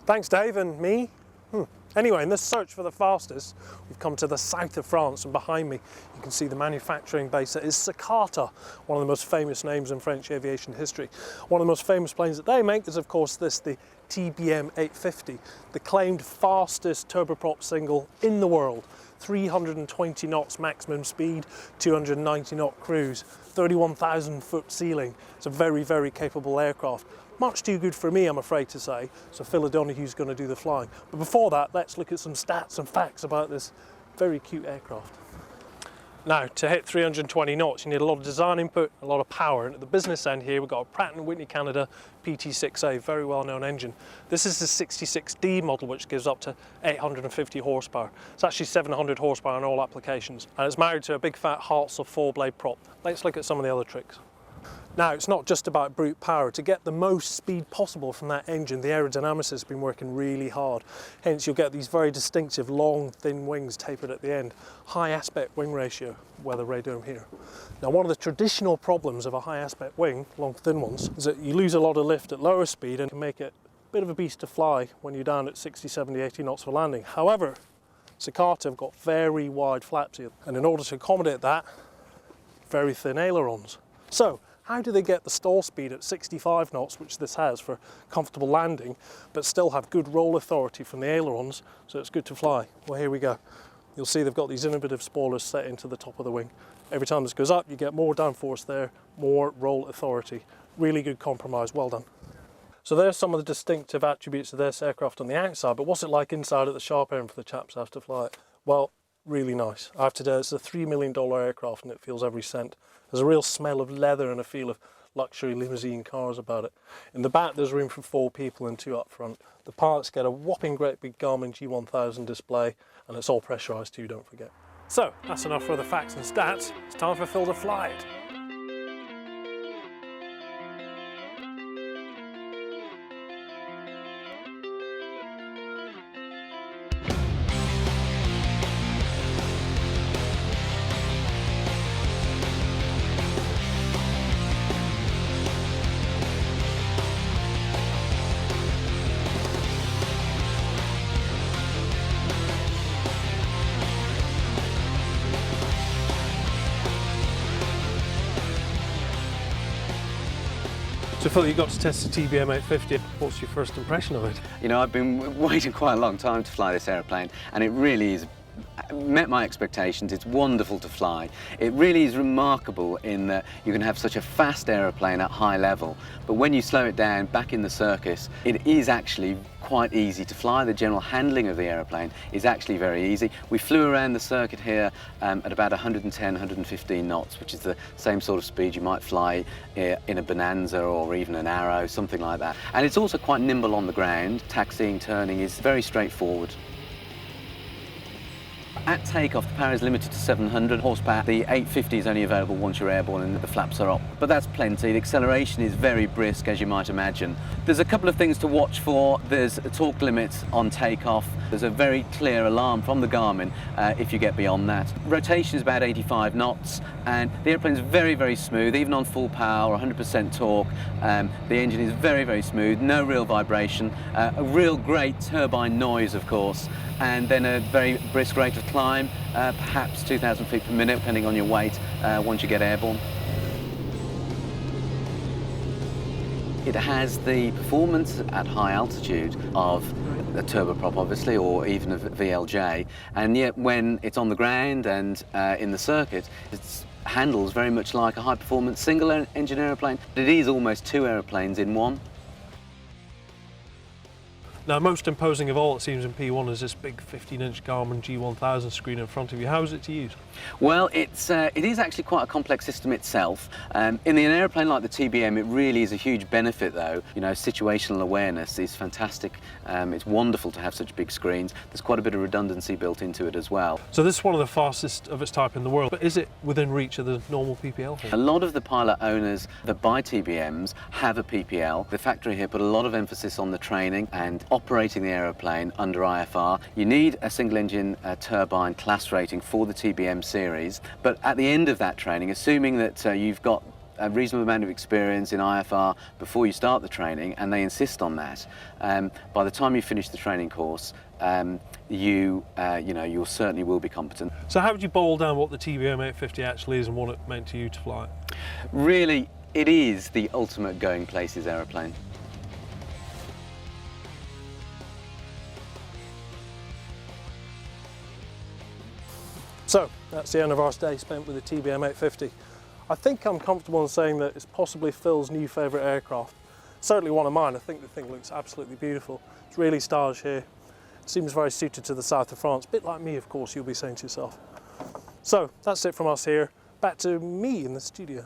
Thanks, Dave, and me. Anyway, in this search for the fastest, we've come to the south of France, and behind me you can see the manufacturing base that is Socata, one of the most famous names in French aviation history. One of the most famous planes that they make is, of course, the TBM850, the claimed fastest turboprop single in the world. 320 knots maximum speed, 290 knot cruise, 31,000 foot ceiling. It's a very, very capable aircraft. Much too good for me, I'm afraid to say, so Phil O'Donoghue's going to do the flying. But before that, let's look at some stats and facts about this very cute aircraft. Now, to hit 320 knots, you need a lot of design input, a lot of power, and at the business end here, we've got a Pratt & Whitney Canada PT6A, very well-known engine. This is the 66D model, which gives up to 850 horsepower. It's actually 700 horsepower on all applications, and it's married to a big fat Hartzell 4-blade prop. Let's look at some of the other tricks. Now, it's not just about brute power. To get the most speed possible from that engine, the aerodynamicists have been working really hard. Hence, you'll get these very distinctive, long, thin wings tapered at the end. High aspect wing ratio, weather radome here. Now, one of the traditional problems of a high aspect wing, long, thin ones, is that you lose a lot of lift at lower speed and can make it a bit of a beast to fly when you're down at 60, 70, 80 knots for landing. However, Socata have got very wide flaps here, and in order to accommodate that, very thin ailerons. So, how do they get the stall speed at 65 knots, which this has for comfortable landing, but still have good roll authority from the ailerons, so it's good to fly? Well, here we go. You'll see they've got these innovative spoilers set into the top of the wing. Every time this goes up, you get more downforce there, more roll authority. Really good compromise, well done. So there's some of the distinctive attributes of this aircraft on the outside, but what's it like inside at the sharp end for the chaps who have to fly it? Well, really nice. I have to say, it's a $3 million aircraft and it feels every cent. There's a real smell of leather and a feel of luxury limousine cars about it. In the back there's room for 4 people and 2 up front. The pilots get a whopping great big Garmin G1000 display, and it's all pressurised too, don't forget. So that's enough for the facts and stats. It's time for Phil to fly it. So Phil, you got to test the TBM850. What's your first impression of it? You know, I've been waiting quite a long time to fly this aeroplane, and it really is met my expectations. It's wonderful to fly. It really is remarkable in that you can have such a fast aeroplane at high level, but when you slow it down back in the circus, it is actually quite easy to fly. The general handling of the aeroplane is actually very easy. We flew around the circuit here at about 110, 115 knots, which is the same sort of speed you might fly in a Bonanza or even an Arrow, something like that. And it's also quite nimble on the ground. Taxiing, turning is very straightforward. At takeoff, the power is limited to 700 horsepower. The 850 is only available once you're airborne and the flaps are up, but that's plenty. The acceleration is very brisk, as you might imagine. There's a couple of things to watch for. There's a torque limit on takeoff. There's a very clear alarm from the Garmin if you get beyond that. Rotation is about 85 knots, and the airplane's very, very smooth, even on full power, 100% torque. The engine is very, very smooth, no real vibration, a real great turbine noise, of course, and then a very brisk rate of climb, perhaps 2,000 feet per minute, depending on your weight, once you get airborne. It has the performance at high altitude of a turboprop, obviously, or even a VLJ, and yet when it's on the ground and in the circuit, it handles very much like a high-performance single-engine aeroplane. It is almost 2 aeroplanes in one. Now, most imposing of all, it seems, in P1 is this big 15-inch Garmin G1000 screen in front of you. How is it to use? Well, it is actually quite a complex system itself. In an aeroplane like the TBM, it really is a huge benefit, though. You know, situational awareness is fantastic. It's wonderful to have such big screens. There's quite a bit of redundancy built into it as well. So this is one of the fastest of its type in the world, but is it within reach of the normal PPL? A lot of the pilot owners that buy TBMs have a PPL. The factory here put a lot of emphasis on the training and operating the aeroplane under IFR. You need a single-engine turbine class rating for the TBM series, but at the end of that training, assuming that you've got a reasonable amount of experience in IFR before you start the training, and they insist on that. By the time you finish the training course, you certainly will be competent. So how would you boil down what the TBM850 actually is and what it meant to you to fly it? Really, it is the ultimate going places aeroplane. So that's the end of our day spent with the TBM850. I think I'm comfortable in saying that it's possibly Phil's new favourite aircraft. Certainly one of mine. I think the thing looks absolutely beautiful. It's really stylish here. It seems very suited to the south of France. A bit like me, of course, you'll be saying to yourself. So that's it from us here. Back to me in the studio.